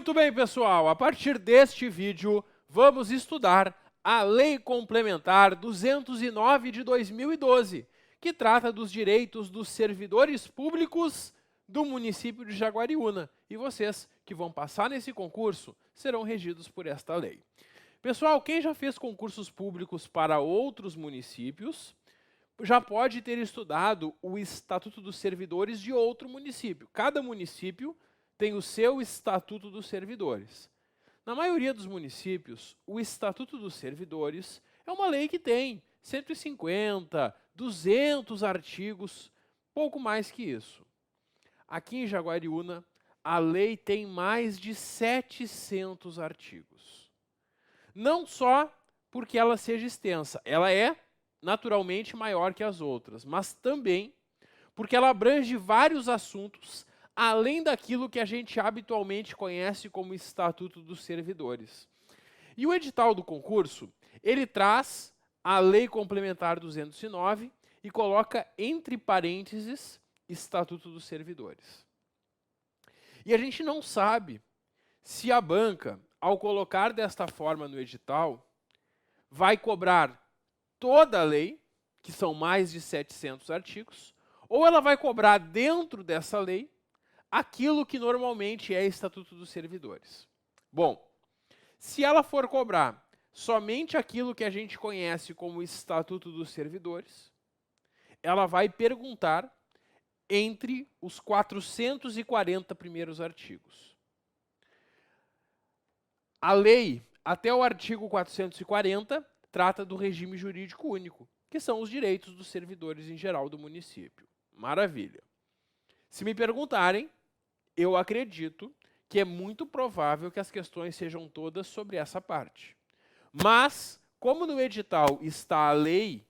Muito bem, pessoal, a partir deste vídeo, vamos estudar a Lei Complementar 209 de 2012, que trata dos direitos dos servidores públicos do município de Jaguariúna. E vocês que vão passar nesse concurso serão regidos por esta lei. Pessoal, quem já fez concursos públicos para outros municípios, já pode ter estudado o Estatuto dos Servidores de outro município. Cada município tem o seu Estatuto dos Servidores. Na maioria dos municípios, o Estatuto dos Servidores é uma lei que tem 150, 200 artigos, pouco mais que isso. Aqui em Jaguariúna, a lei tem mais de 700 artigos. Não só porque ela seja extensa, ela é naturalmente maior que as outras, mas também porque ela abrange vários assuntos além daquilo que a gente habitualmente conhece como Estatuto dos Servidores. E o edital do concurso, ele traz a Lei Complementar 209 e coloca entre parênteses Estatuto dos Servidores. E a gente não sabe se a banca, ao colocar desta forma no edital, vai cobrar toda a lei, que são mais de 700 artigos, ou ela vai cobrar dentro dessa lei aquilo que normalmente é Estatuto dos Servidores. Bom, se ela for cobrar somente aquilo que a gente conhece como Estatuto dos Servidores, ela vai perguntar entre os 440 primeiros artigos. A lei, até o artigo 440, trata do regime jurídico único, que são os direitos dos servidores em geral do município. Maravilha. Se me perguntarem, eu acredito que é muito provável que as questões sejam todas sobre essa parte. Mas, como no edital está a lei,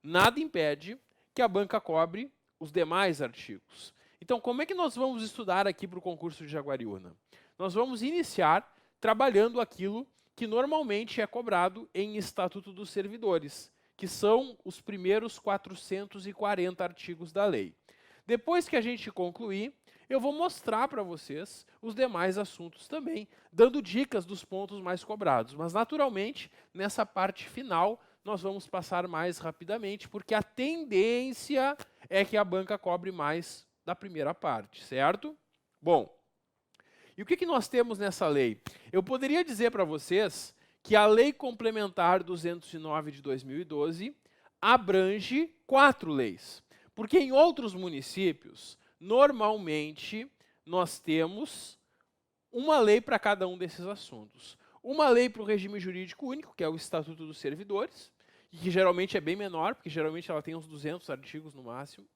nada impede que a banca cobre os demais artigos. Então, como é que nós vamos estudar aqui para o concurso de Jaguariúna? Nós vamos iniciar trabalhando aquilo que normalmente é cobrado em Estatuto dos Servidores, que são os primeiros 440 artigos da lei. Depois que a gente concluir, eu vou mostrar para vocês os demais assuntos também, dando dicas dos pontos mais cobrados. Mas, naturalmente, nessa parte final, nós vamos passar mais rapidamente, porque a tendência é que a banca cobre mais da primeira parte, certo? Bom, e o que nós temos nessa lei? Eu poderia dizer para vocês que a Lei Complementar 209 de 2012 abrange 4 leis. Porque em outros municípios, normalmente, nós temos uma lei para cada um desses assuntos. Uma lei para o regime jurídico único, que é o Estatuto dos Servidores, e que geralmente é bem menor, porque geralmente ela tem uns 200 artigos no máximo.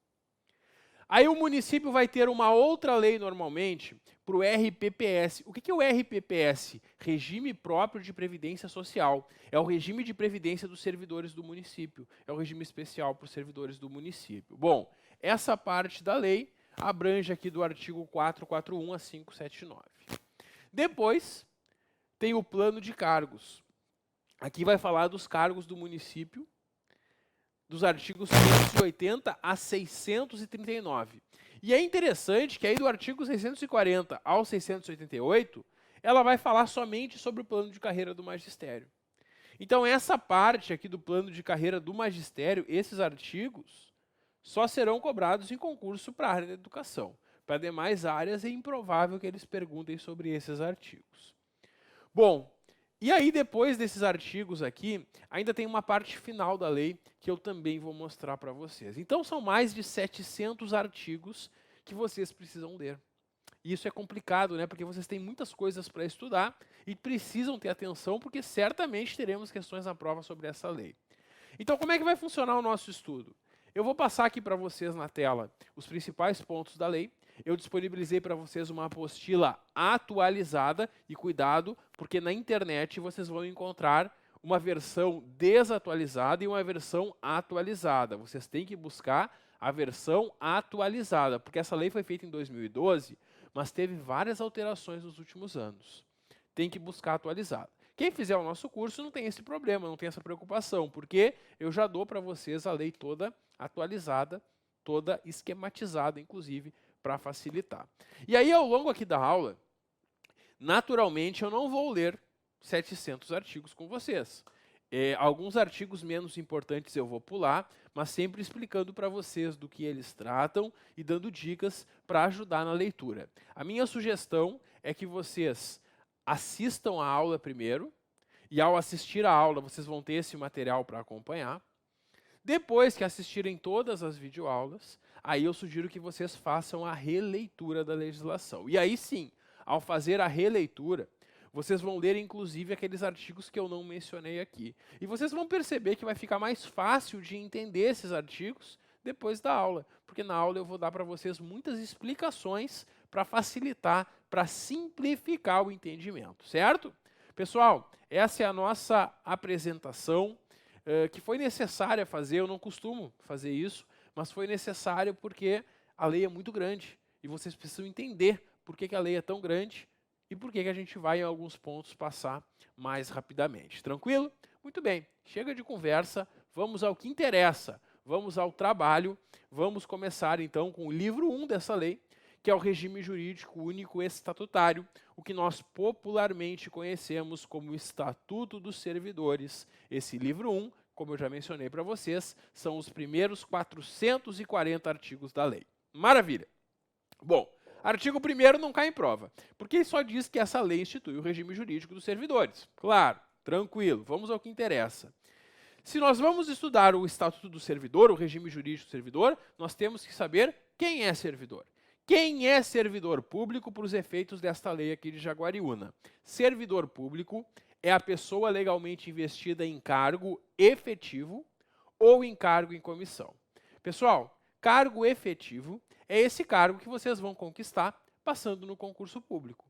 Aí o município vai ter uma outra lei normalmente para o RPPS. O que é o RPPS? Regime Próprio de Previdência Social. É o regime de previdência dos servidores do município. É o regime especial para os servidores do município. Bom, essa parte da lei abrange aqui do artigo 441 a 579. Depois, tem o plano de cargos. Aqui vai falar dos cargos do município, dos artigos 580 a 639. E é interessante que aí do artigo 640 ao 688, ela vai falar somente sobre o plano de carreira do magistério. Então essa parte aqui do plano de carreira do magistério, esses artigos, só serão cobrados em concurso para a área da educação. Para demais áreas é improvável que eles perguntem sobre esses artigos. Bom, e aí depois desses artigos aqui, ainda tem uma parte final da lei que eu também vou mostrar para vocês. Então são mais de 700 artigos que vocês precisam ler. E isso é complicado, né? Porque vocês têm muitas coisas para estudar e precisam ter atenção, porque certamente teremos questões na prova sobre essa lei. Então como é que vai funcionar o nosso estudo? Eu vou passar aqui para vocês na tela os principais pontos da lei. Eu disponibilizei para vocês uma apostila atualizada e cuidado, porque na internet vocês vão encontrar uma versão desatualizada e uma versão atualizada. Vocês têm que buscar a versão atualizada, porque essa lei foi feita em 2012, mas teve várias alterações nos últimos anos. Tem que buscar atualizada. Quem fizer o nosso curso não tem esse problema, não tem essa preocupação, porque eu já dou para vocês a lei toda atualizada, toda esquematizada, inclusive, para facilitar. E aí, ao longo aqui da aula, Naturalmente, eu não vou ler 700 artigos com vocês. Alguns artigos menos importantes eu vou pular, mas sempre explicando para vocês do que eles tratam e dando dicas para ajudar na leitura. A minha sugestão é que vocês assistam a aula primeiro, e ao assistir a aula vocês vão ter esse material para acompanhar. Depois que assistirem todas as videoaulas, aí eu sugiro que vocês façam a releitura da legislação. E aí sim, ao fazer a releitura, vocês vão ler, inclusive, aqueles artigos que eu não mencionei aqui. E vocês vão perceber que vai ficar mais fácil de entender esses artigos depois da aula. Porque na aula eu vou dar para vocês muitas explicações para facilitar, para simplificar o entendimento, certo? Pessoal, essa é a nossa apresentação, que foi necessária fazer. Eu não costumo fazer isso, mas foi necessário porque a lei é muito grande. E vocês precisam entender por que a lei é tão grande e por que a gente vai, em alguns pontos, passar mais rapidamente. Tranquilo? Muito bem. Chega de conversa, vamos ao que interessa. Vamos ao trabalho. Vamos começar, então, com o livro 1 dessa lei, que é o Regime Jurídico Único Estatutário, o que nós popularmente conhecemos como Estatuto dos Servidores. Esse livro 1, como eu já mencionei para vocês, são os primeiros 440 artigos da lei. Maravilha! Bom, artigo 1º não cai em prova, porque ele só diz que essa lei institui o regime jurídico dos servidores. Claro, tranquilo, vamos ao que interessa. Se nós vamos estudar o Estatuto do Servidor, o regime jurídico do servidor, nós temos que saber quem é servidor. Quem é servidor público para os efeitos desta lei aqui de Jaguariúna? Servidor público é a pessoa legalmente investida em cargo efetivo ou em cargo em comissão. Pessoal, cargo efetivo é esse cargo que vocês vão conquistar passando no concurso público.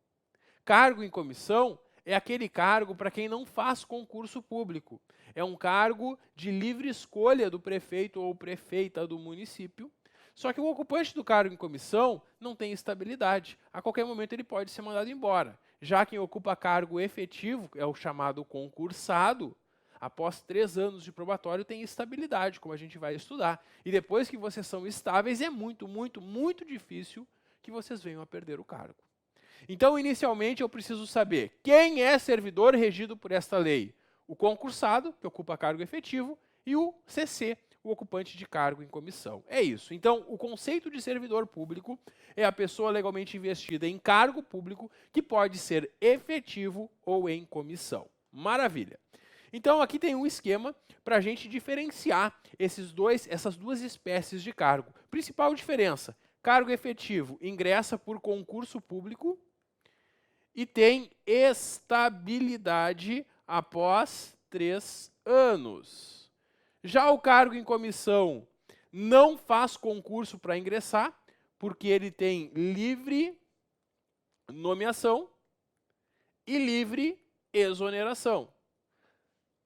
Cargo em comissão é aquele cargo para quem não faz concurso público. É um cargo de livre escolha do prefeito ou prefeita do município. Só que o ocupante do cargo em comissão não tem estabilidade. A qualquer momento ele pode ser mandado embora. Já quem ocupa cargo efetivo, é o chamado concursado, após 3 anos de probatório tem estabilidade, como a gente vai estudar. E depois que vocês são estáveis, é muito, muito, muito difícil que vocês venham a perder o cargo. Então, inicialmente, eu preciso saber quem é servidor regido por esta lei. O concursado, que ocupa cargo efetivo, e o CC, o ocupante de cargo em comissão. É isso. Então, o conceito de servidor público é a pessoa legalmente investida em cargo público que pode ser efetivo ou em comissão. Maravilha. Então, aqui tem um esquema para a gente diferenciar essas duas espécies de cargo. Principal diferença, cargo efetivo ingressa por concurso público e tem estabilidade após 3 anos. Já o cargo em comissão não faz concurso para ingressar, porque ele tem livre nomeação e livre exoneração.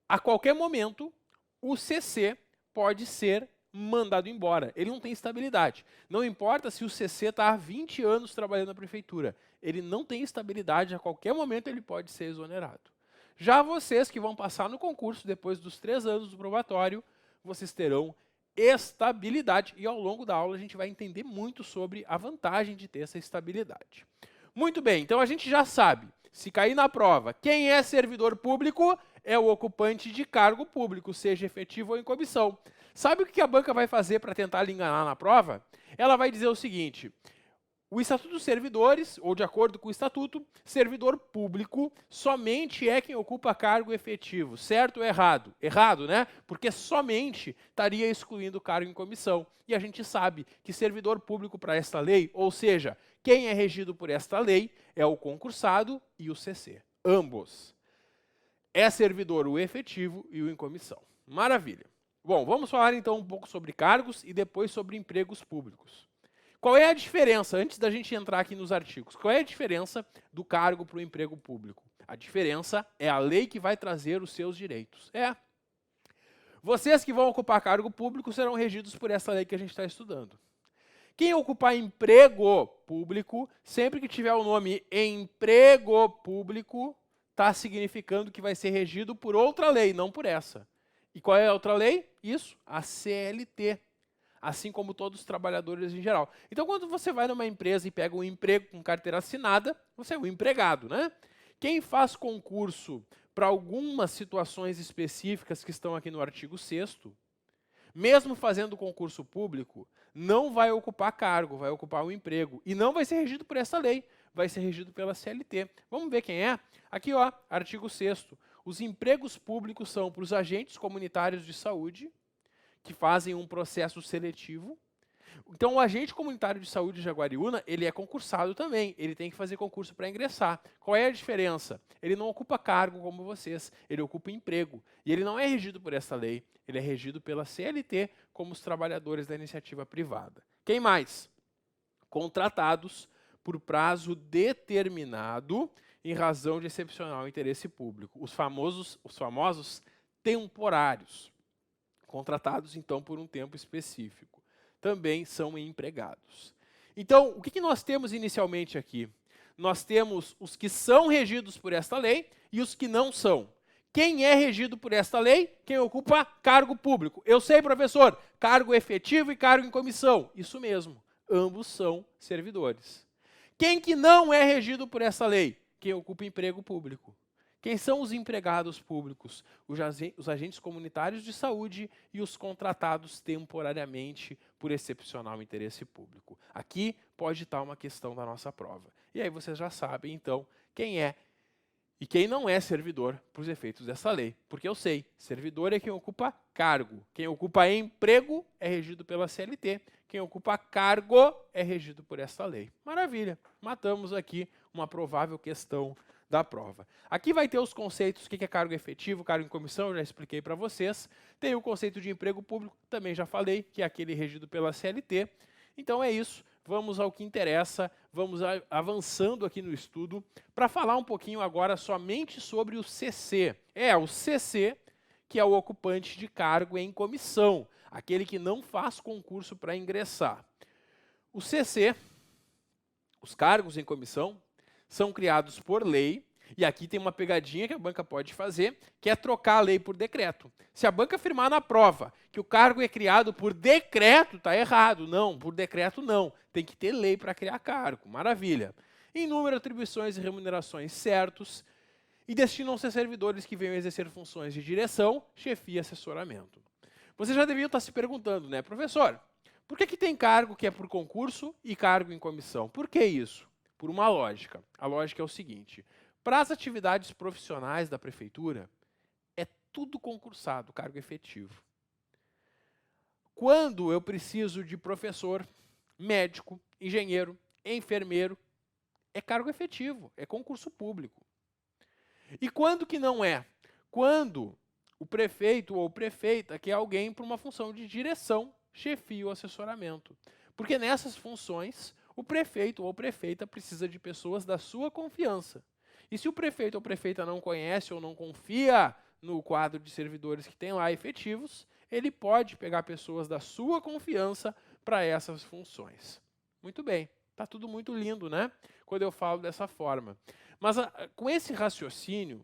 A qualquer momento, o CC pode ser mandado embora. Ele não tem estabilidade. Não importa se o CC está há 20 anos trabalhando na prefeitura. Ele não tem estabilidade. A qualquer momento, ele pode ser exonerado. Já vocês que vão passar no concurso, depois dos 3 anos do probatório, vocês terão estabilidade. E ao longo da aula, a gente vai entender muito sobre a vantagem de ter essa estabilidade. Muito bem, então a gente já sabe, se cair na prova, quem é servidor público é o ocupante de cargo público, seja efetivo ou em comissão. Sabe o que a banca vai fazer para tentar lhe enganar na prova? Ela vai dizer o seguinte: o Estatuto dos Servidores, ou de acordo com o Estatuto, servidor público somente é quem ocupa cargo efetivo. Certo ou errado? Errado, né? Porque somente estaria excluindo cargo em comissão. E a gente sabe que servidor público para esta lei, ou seja, quem é regido por esta lei, é o concursado e o CC. Ambos. É servidor o efetivo e o em comissão. Maravilha. Bom, vamos falar então um pouco sobre cargos e depois sobre empregos públicos. Qual é a diferença, antes da gente entrar aqui nos artigos, qual é a diferença do cargo para o emprego público? A diferença é a lei que vai trazer os seus direitos. Vocês que vão ocupar cargo público serão regidos por essa lei que a gente está estudando. Quem ocupar emprego público, sempre que tiver o nome emprego público, está significando que vai ser regido por outra lei, não por essa. E qual é a outra lei? Isso, a CLT. assim como todos os trabalhadores em geral. Então, quando você vai numa empresa e pega um emprego com carteira assinada, você é um empregado, né? Quem faz concurso para algumas situações específicas que estão aqui no artigo 6º, mesmo fazendo concurso público, não vai ocupar cargo, vai ocupar um emprego. E não vai ser regido por essa lei, vai ser regido pela CLT. Vamos ver quem é? Aqui, ó, artigo 6º. Os empregos públicos são para os agentes comunitários de saúde, que fazem um processo seletivo. Então, o agente comunitário de saúde de Jaguariúna, ele é concursado também, ele tem que fazer concurso para ingressar. Qual é a diferença? Ele não ocupa cargo como vocês, ele ocupa emprego. E ele não é regido por essa lei, ele é regido pela CLT, como os trabalhadores da iniciativa privada. Quem mais? Contratados por prazo determinado em razão de excepcional interesse público. Os famosos temporários, contratados, então, por um tempo específico. Também são empregados. Então, o que nós temos inicialmente aqui? Nós temos os que são regidos por esta lei e os que não são. Quem é regido por esta lei? Quem ocupa cargo público. Eu sei, professor, cargo efetivo e cargo em comissão. Isso mesmo, ambos são servidores. Quem que não é regido por essa lei? Quem ocupa emprego público. Quem são os empregados públicos? Os agentes comunitários de saúde e os contratados temporariamente por excepcional interesse público. Aqui pode estar uma questão da nossa prova. E aí vocês já sabem, então, quem é e quem não é servidor para os efeitos dessa lei. Porque eu sei, servidor é quem ocupa cargo. Quem ocupa emprego é regido pela CLT. Quem ocupa cargo é regido por esta lei. Maravilha, matamos aqui uma provável questão da prova. Aqui vai ter os conceitos, o que é cargo efetivo, cargo em comissão, eu já expliquei para vocês. Tem o conceito de emprego público, também já falei, que é aquele regido pela CLT. Então é isso, vamos ao que interessa, vamos avançando aqui no estudo, para falar um pouquinho agora somente sobre o CC. O CC, que é o ocupante de cargo em comissão, aquele que não faz concurso para ingressar. O CC, os cargos em comissão, são criados por lei, e aqui tem uma pegadinha que a banca pode fazer, que é trocar a lei por decreto. Se a banca afirmar na prova que o cargo é criado por decreto, está errado. Não, por decreto não. Tem que ter lei para criar cargo. Maravilha. Em número, atribuições e remunerações certos, e destinam-se a servidores que venham exercer funções de direção, chefia e assessoramento. Vocês já deviam estar se perguntando, né, professor, por que tem cargo que é por concurso e cargo em comissão? Por que isso? Por uma lógica. A lógica é o seguinte: para as atividades profissionais da prefeitura, é tudo concursado, cargo efetivo. Quando eu preciso de professor, médico, engenheiro, enfermeiro, é cargo efetivo, é concurso público. E quando que não é? Quando o prefeito ou prefeita quer alguém para uma função de direção, chefia ou assessoramento. Porque nessas funções, o prefeito ou prefeita precisa de pessoas da sua confiança. E se o prefeito ou prefeita não conhece ou não confia no quadro de servidores que tem lá efetivos, ele pode pegar pessoas da sua confiança para essas funções. Muito bem, está tudo muito lindo, né? Quando eu falo dessa forma. Mas com esse raciocínio,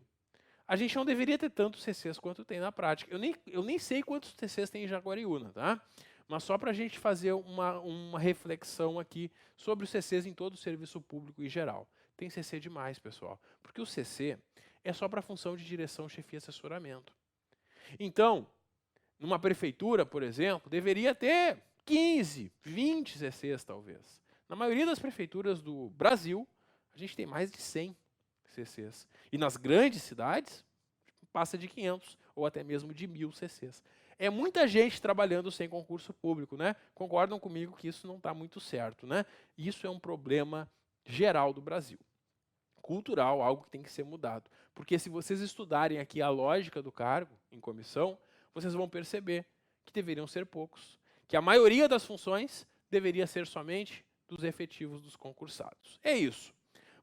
a gente não deveria ter tantos CCs quanto tem na prática. Eu nem sei quantos CCs tem em Jaguariúna, tá? Mas só para a gente fazer uma reflexão aqui sobre os CCs em todo o serviço público em geral. Tem CC demais, pessoal, porque o CC é só para a função de direção, chefia e assessoramento. Então, numa prefeitura, por exemplo, deveria ter 15, 20 CCs, talvez. Na maioria das prefeituras do Brasil, a gente tem mais de 100 CCs. E nas grandes cidades, passa de 500 ou até mesmo de 1.000 CCs. É muita gente trabalhando sem concurso público, né? Concordam comigo que isso não está muito certo, né? Isso é um problema geral do Brasil. Cultural, algo que tem que ser mudado. Porque se vocês estudarem aqui a lógica do cargo em comissão, vocês vão perceber que deveriam ser poucos. Que a maioria das funções deveria ser somente dos efetivos dos concursados. É isso.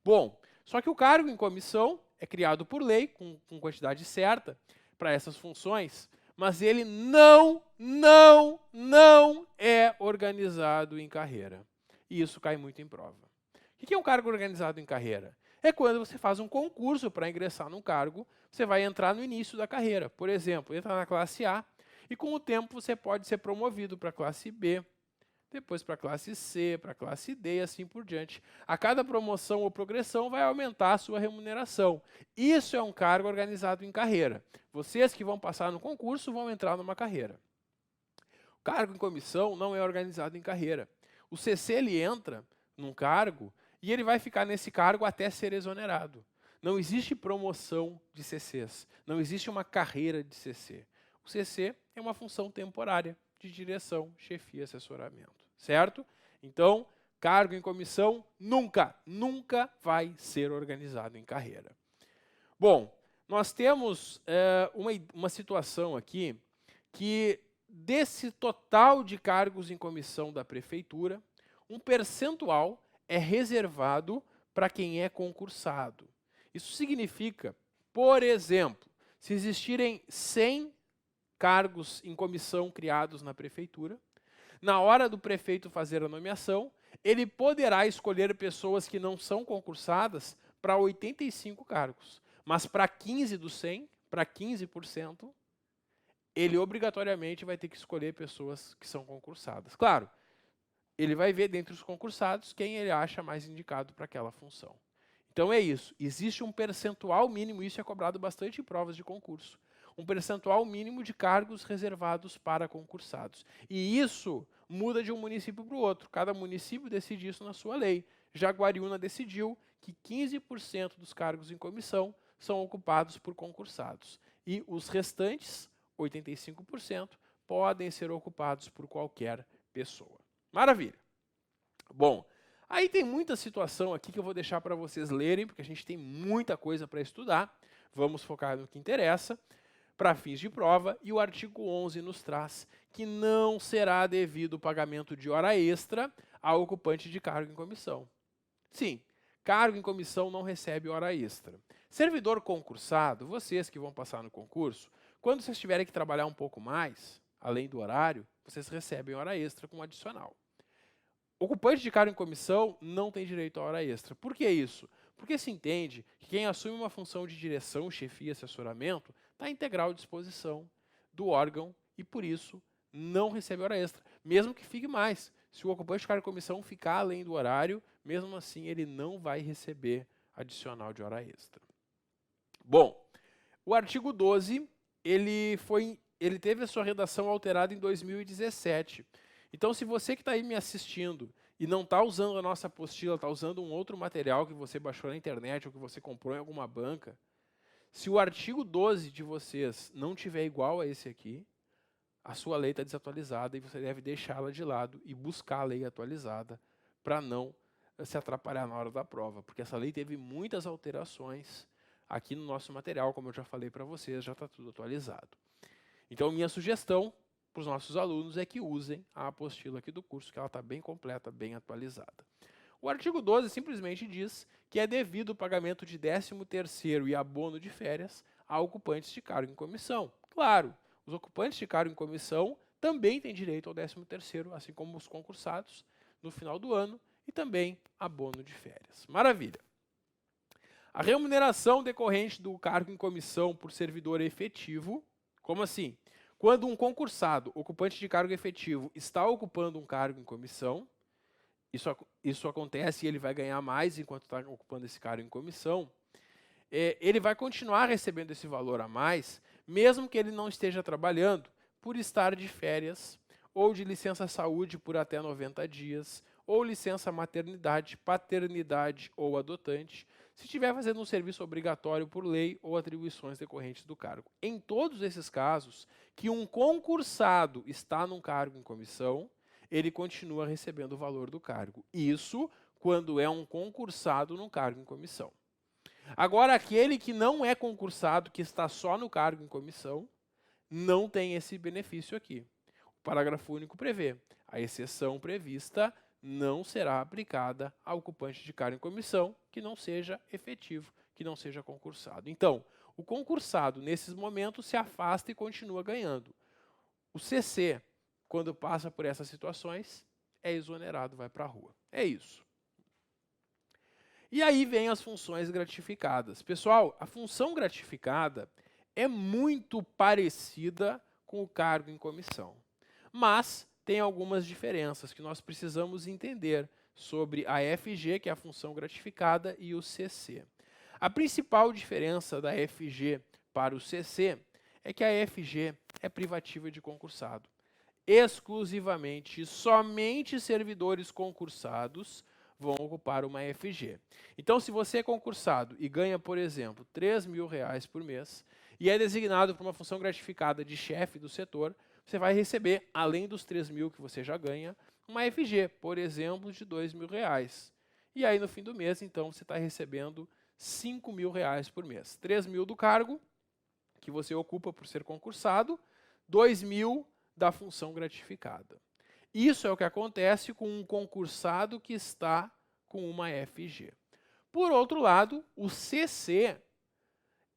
Bom, só que o cargo em comissão é criado por lei, com quantidade certa, para essas funções, mas ele não é organizado em carreira. E isso cai muito em prova. O que é um cargo organizado em carreira? É quando você faz um concurso para ingressar num cargo, você vai entrar no início da carreira. Por exemplo, entra na classe A E com o tempo você pode ser promovido para a classe B, depois para a classe C, para a classe D e assim por diante. A cada promoção ou progressão vai aumentar a sua remuneração. Isso é um cargo organizado em carreira. Vocês que vão passar no concurso vão entrar numa carreira. O cargo em comissão não é organizado em carreira. O CC ele entra num cargo e ele vai ficar nesse cargo até ser exonerado. Não existe promoção de CCs, não existe uma carreira de CC. O CC é uma função temporária de direção, chefia e assessoramento, certo? Então, cargo em comissão nunca vai ser organizado em carreira. Bom, nós temos uma situação aqui que desse total de cargos em comissão da prefeitura, um percentual é reservado para quem é concursado. Isso significa, por exemplo, se existirem 100 cargos em comissão criados na prefeitura, na hora do prefeito fazer a nomeação, ele poderá escolher pessoas que não são concursadas para 85 cargos, mas para 15 dos 100, para 15%, ele obrigatoriamente vai ter que escolher pessoas que são concursadas. Claro, ele vai ver dentre os concursados quem ele acha mais indicado para aquela função. Então é isso, existe um percentual mínimo, isso é cobrado bastante em provas de concurso, um percentual mínimo de cargos reservados para concursados. E isso muda de um município para o outro, cada município decide isso na sua lei. Jaguariúna decidiu que 15% dos cargos em comissão são ocupados por concursados. E os restantes, 85%, podem ser ocupados por qualquer pessoa. Maravilha. Bom, aí tem muita situação aqui que eu vou deixar para vocês lerem, porque a gente tem muita coisa para estudar. Vamos focar no que interessa, para fins de prova, e o artigo 11 nos traz que não será devido o pagamento de hora extra ao ocupante de cargo em comissão. Sim, cargo em comissão não recebe hora extra. Servidor concursado, vocês que vão passar no concurso, quando vocês tiverem que trabalhar um pouco mais, além do horário, vocês recebem hora extra com adicional. Ocupante de cargo em comissão não tem direito a hora extra. Por que isso? Porque se entende que quem assume uma função de direção, chefia e assessoramento está à integral disposição do órgão e, por isso, não recebe hora extra, mesmo que fique mais. Se o ocupante de cargo em comissão ficar além do horário, mesmo assim ele não vai receber adicional de hora extra. Bom, o artigo 12, ele teve a sua redação alterada em 2017. Então, se você que está aí me assistindo e não está usando a nossa apostila, está usando um outro material que você baixou na internet ou que você comprou em alguma banca, se o artigo 12 de vocês não tiver igual a esse aqui, a sua lei está desatualizada e você deve deixá-la de lado e buscar a lei atualizada para não se atrapalhar na hora da prova, porque essa lei teve muitas alterações aqui no nosso material, como eu já falei para vocês, já está tudo atualizado. Então, minha sugestão para os nossos alunos é que usem a apostila aqui do curso, que ela está bem completa, bem atualizada. O artigo 12 simplesmente diz que é devido o pagamento de 13º e abono de férias a ocupantes de cargo em comissão. Claro, os ocupantes de cargo em comissão também têm direito ao 13º, assim como os concursados, no final do ano, e também abono de férias. Maravilha! A remuneração decorrente do cargo em comissão por servidor efetivo, como assim? Quando um ocupante de cargo efetivo, está ocupando um cargo em comissão, isso acontece e ele vai ganhar mais enquanto está ocupando esse cargo em comissão, ele vai continuar recebendo esse valor a mais, mesmo que ele não esteja trabalhando, por estar de férias, ou de licença saúde por até 90 dias, ou licença maternidade, paternidade ou adotante, se estiver fazendo um serviço obrigatório por lei ou atribuições decorrentes do cargo. Em todos esses casos, que um concursado está num cargo em comissão, ele continua recebendo o valor do cargo. Isso quando é um concursado num cargo em comissão. Agora, aquele que não é concursado, que está só no cargo em comissão, não tem esse benefício aqui. O parágrafo único prevê: a exceção prevista não será aplicada ao ocupante de cargo em comissão que não seja efetivo, que não seja concursado. Então, o concursado, nesses momentos, se afasta e continua ganhando. O CC, quando passa por essas situações, é exonerado, vai para a rua. É isso. E aí vem as funções gratificadas. Pessoal, a função gratificada é muito parecida com o cargo em comissão. Mas tem algumas diferenças que nós precisamos entender sobre a FG, que é a função gratificada, e o CC. A principal diferença da FG para o CC é que a FG é privativa de concursado. Exclusivamente e somente servidores concursados vão ocupar uma FG. Então, se você é concursado e ganha, por exemplo, R$3.000 por mês e é designado para uma função gratificada de chefe do setor, você vai receber, além dos 3.000 que você já ganha, uma FG, por exemplo, de R$2.000. E aí, no fim do mês, então, você está recebendo R$5.000 por mês. 3.000 do cargo, que você ocupa por ser concursado, 2.000 da função gratificada. Isso é o que acontece com um concursado que está com uma FG. Por outro lado, o CC,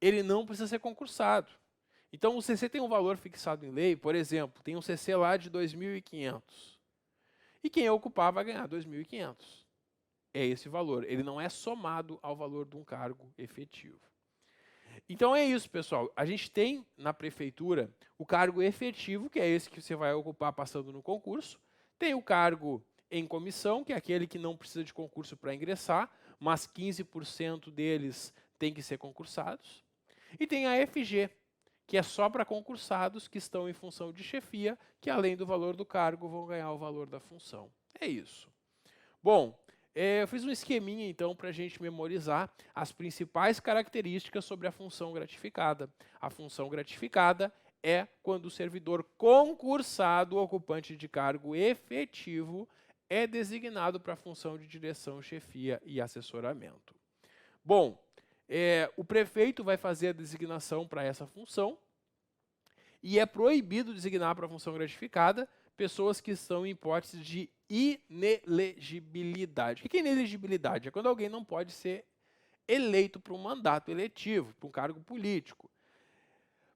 ele não precisa ser concursado. Então, o CC tem um valor fixado em lei, por exemplo, tem um CC lá de 2.500. E quem ocupar vai ganhar 2.500. É esse valor. Ele não é somado ao valor de um cargo efetivo. Então é isso, pessoal. A gente tem na prefeitura o cargo efetivo, que é esse que você vai ocupar passando no concurso. Tem o cargo em comissão, que é aquele que não precisa de concurso para ingressar, mas 15% deles têm que ser concursados. E tem a FG, que é só para concursados que estão em função de chefia, que além do valor do cargo vão ganhar o valor da função. É isso. Bom, eu fiz um esqueminha, então, para a gente memorizar as principais características sobre a função gratificada. A função gratificada é quando o servidor concursado, ocupante de cargo efetivo, é designado para a função de direção, chefia e assessoramento. Bom, o prefeito vai fazer a designação para essa função e é proibido designar para a função gratificada pessoas que estão em hipótese de inelegibilidade. O que é inelegibilidade? É quando alguém não pode ser eleito para um mandato eletivo, para um cargo político.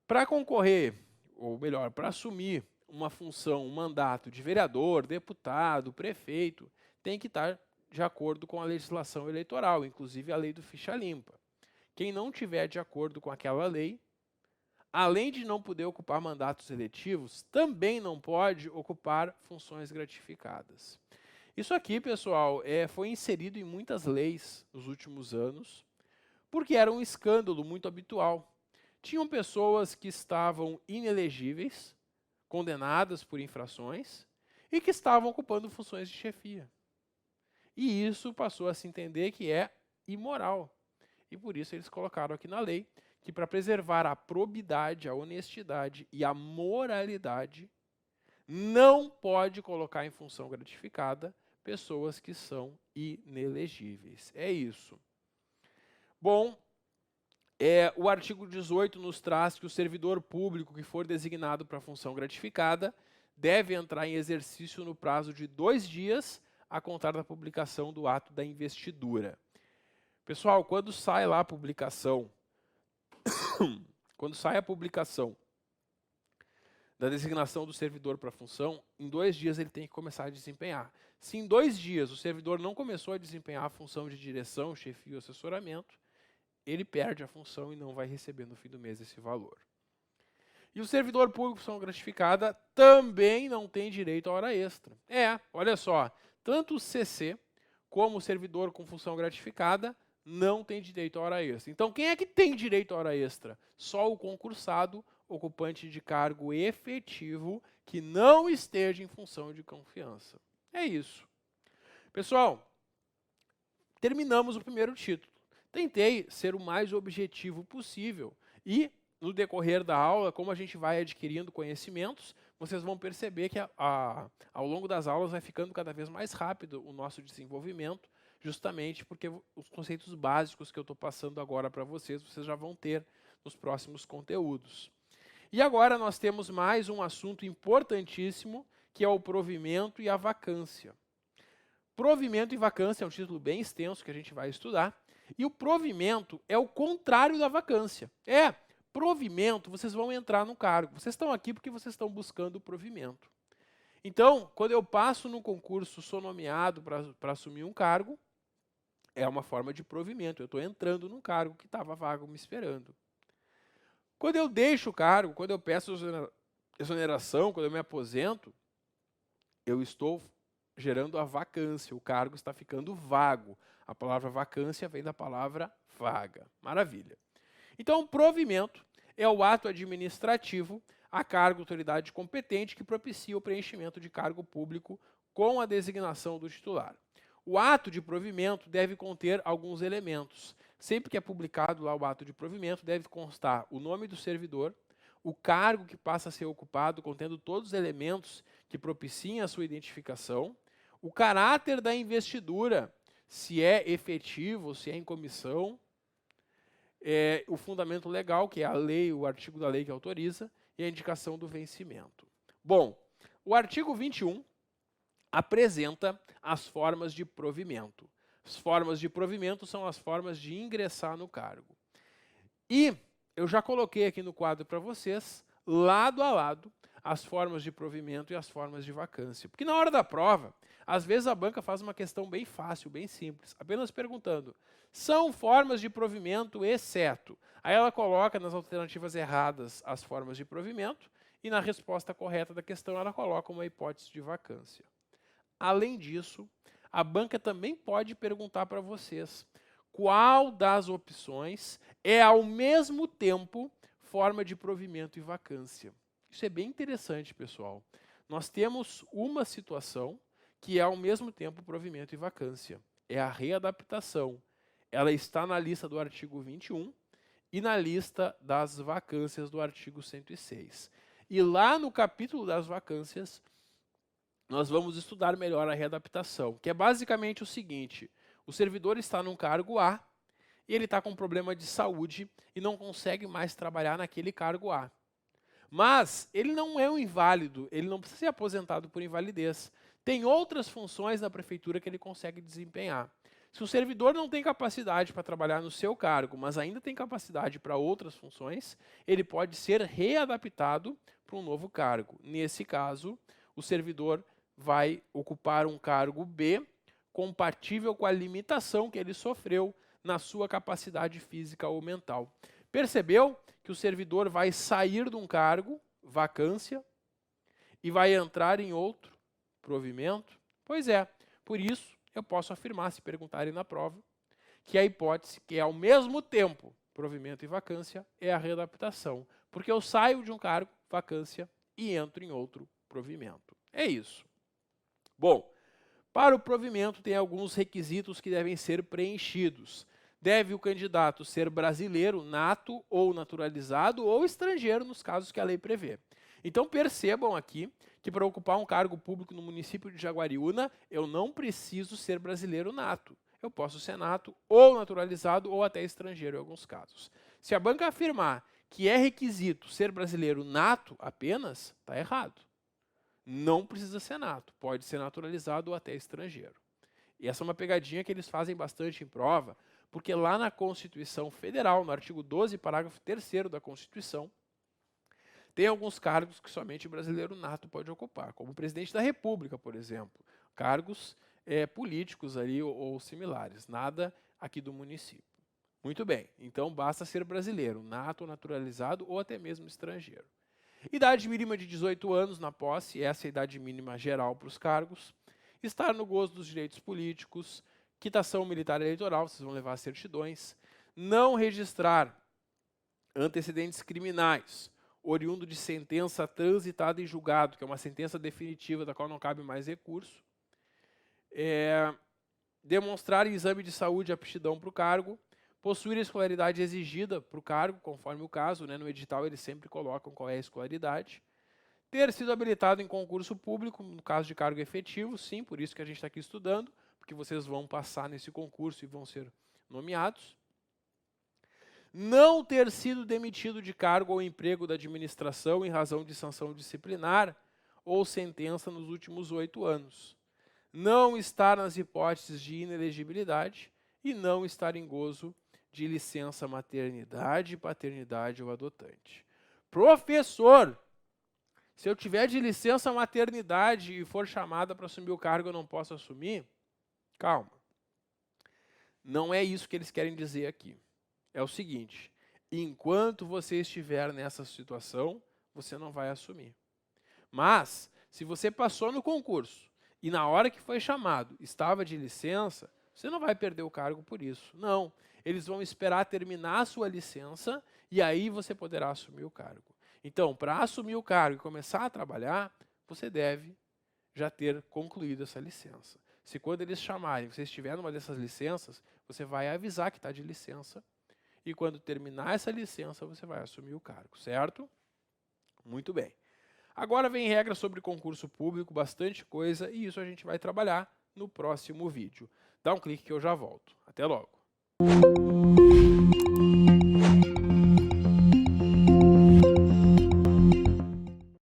Para concorrer, ou melhor, para assumir uma função, um mandato de vereador, deputado, prefeito, tem que estar de acordo com a legislação eleitoral, inclusive a lei do ficha limpa. Quem não tiver de acordo com aquela lei, além de não poder ocupar mandatos eletivos, também não pode ocupar funções gratificadas. Isso aqui, pessoal, foi inserido em muitas leis nos últimos anos, porque era um escândalo muito habitual. Tinham pessoas que estavam inelegíveis, condenadas por infrações, e que estavam ocupando funções de chefia. E isso passou a se entender que é imoral. E por isso eles colocaram aqui na lei que para preservar a probidade, a honestidade e a moralidade, não pode colocar em função gratificada pessoas que são inelegíveis. É isso. Bom, o artigo 18 nos traz que o servidor público que for designado para a função gratificada deve entrar em exercício no prazo de 2 dias a contar da publicação do ato da investidura. Pessoal, quando sai lá a publicação da designação do servidor para a função, em 2 dias ele tem que começar a desempenhar. Se em 2 dias o servidor não começou a desempenhar a função de direção, chefia ou assessoramento, ele perde a função e não vai receber no fim do mês esse valor. E o servidor público com função gratificada também não tem direito à hora extra. Olha só, tanto o CC como o servidor com função gratificada não tem direito à hora extra. Então, quem é que tem direito à hora extra? Só o concursado, ocupante de cargo efetivo, que não esteja em função de confiança. É isso. Pessoal, terminamos o primeiro título. Tentei ser o mais objetivo possível e, no decorrer da aula, como a gente vai adquirindo conhecimentos, vocês vão perceber que ao longo das aulas vai ficando cada vez mais rápido o nosso desenvolvimento, justamente porque os conceitos básicos que eu estou passando agora para vocês, vocês já vão ter nos próximos conteúdos. E agora nós temos mais um assunto importantíssimo, que é o provimento e a vacância. Provimento e vacância é um título bem extenso que a gente vai estudar, e o provimento é o contrário da vacância. Provimento, vocês vão entrar no cargo. Vocês estão aqui porque vocês estão buscando o provimento. Então, quando eu passo no concurso, sou nomeado para assumir um cargo, é uma forma de provimento. Eu estou entrando num cargo que estava vago me esperando. Quando eu deixo o cargo, quando eu peço exoneração, quando eu me aposento, eu estou gerando a vacância, o cargo está ficando vago. A palavra vacância vem da palavra vaga. Maravilha. Então, provimento é o ato administrativo a cargo da autoridade competente que propicia o preenchimento de cargo público com a designação do titular. O ato de provimento deve conter alguns elementos. Sempre que é publicado lá o ato de provimento, deve constar o nome do servidor, o cargo que passa a ser ocupado, contendo todos os elementos que propiciem a sua identificação, o caráter da investidura, se é efetivo, se é em comissão, o fundamento legal, que é a lei, o artigo da lei que autoriza, e a indicação do vencimento. Bom, o artigo 21 apresenta as formas de provimento. As formas de provimento são as formas de ingressar no cargo. E eu já coloquei aqui no quadro para vocês, lado a lado, as formas de provimento e as formas de vacância. Porque na hora da prova, às vezes a banca faz uma questão bem fácil, bem simples, apenas perguntando, são formas de provimento exceto. Aí ela coloca nas alternativas erradas as formas de provimento e na resposta correta da questão ela coloca uma hipótese de vacância. Além disso, a banca também pode perguntar para vocês qual das opções é ao mesmo tempo forma de provimento e vacância. Isso é bem interessante, pessoal. Nós temos uma situação que é ao mesmo tempo provimento e vacância. É a readaptação. Ela está na lista do artigo 21 e na lista das vacâncias do artigo 106. E lá no capítulo das vacâncias, nós vamos estudar melhor a readaptação, que é basicamente o seguinte: o servidor está num cargo A e ele está com um problema de saúde e não consegue mais trabalhar naquele cargo A. Mas ele não é um inválido, ele não precisa ser aposentado por invalidez. Tem outras funções na prefeitura que ele consegue desempenhar. Se o servidor não tem capacidade para trabalhar no seu cargo, mas ainda tem capacidade para outras funções, ele pode ser readaptado para um novo cargo. Nesse caso, o servidor vai ocupar um cargo B compatível com a limitação que ele sofreu na sua capacidade física ou mental. Percebeu que o servidor vai sair de um cargo, vacância, e vai entrar em outro, provimento? Pois é, por isso eu posso afirmar, se perguntarem na prova, que a hipótese que é ao mesmo tempo provimento e vacância é a readaptação, porque eu saio de um cargo, vacância, e entro em outro, provimento. É isso. Bom, para o provimento tem alguns requisitos que devem ser preenchidos. Deve o candidato ser brasileiro, nato ou naturalizado, ou estrangeiro, nos casos que a lei prevê. Então percebam aqui que para ocupar um cargo público no município de Jaguariúna, eu não preciso ser brasileiro nato. Eu posso ser nato ou naturalizado ou até estrangeiro em alguns casos. Se a banca afirmar que é requisito ser brasileiro nato apenas, está errado. Não precisa ser nato, pode ser naturalizado ou até estrangeiro. E essa é uma pegadinha que eles fazem bastante em prova, porque lá na Constituição Federal, no artigo 12, parágrafo 3º da Constituição, tem alguns cargos que somente o brasileiro nato pode ocupar, como o presidente da República, por exemplo. Cargos políticos ali ou similares, nada aqui do município. Muito bem, então basta ser brasileiro, nato, naturalizado ou até mesmo estrangeiro. Idade mínima de 18 anos na posse, essa é a idade mínima geral para os cargos. Estar no gozo dos direitos políticos, quitação militar eleitoral, vocês vão levar certidões. Não registrar antecedentes criminais, oriundo de sentença transitada em julgado, que é uma sentença definitiva da qual não cabe mais recurso. Demonstrar em exame de saúde aptidão para o cargo. Possuir a escolaridade exigida para o cargo, conforme o caso, né? No edital eles sempre colocam qual é a escolaridade. Ter sido habilitado em concurso público, no caso de cargo efetivo, sim, por isso que a gente está aqui estudando, porque vocês vão passar nesse concurso e vão ser nomeados. Não ter sido demitido de cargo ou emprego da administração em razão de sanção disciplinar ou sentença nos últimos 8 anos. Não estar nas hipóteses de inelegibilidade e não estar em gozo de licença maternidade, paternidade ou adotante. Professor, se eu tiver de licença maternidade e for chamada para assumir o cargo, eu não posso assumir? Calma. Não é isso que eles querem dizer aqui. É o seguinte, enquanto você estiver nessa situação, você não vai assumir. Mas, se você passou no concurso e na hora que foi chamado estava de licença, você não vai perder o cargo por isso. Não. Eles vão esperar terminar a sua licença e aí você poderá assumir o cargo. Então, para assumir o cargo e começar a trabalhar, você deve já ter concluído essa licença. Se quando eles chamarem, você estiver numa dessas licenças, você vai avisar que está de licença e quando terminar essa licença, você vai assumir o cargo, certo? Muito bem. Agora vem regra sobre concurso público, bastante coisa, e isso a gente vai trabalhar no próximo vídeo. Dá um clique que eu já volto. Até logo.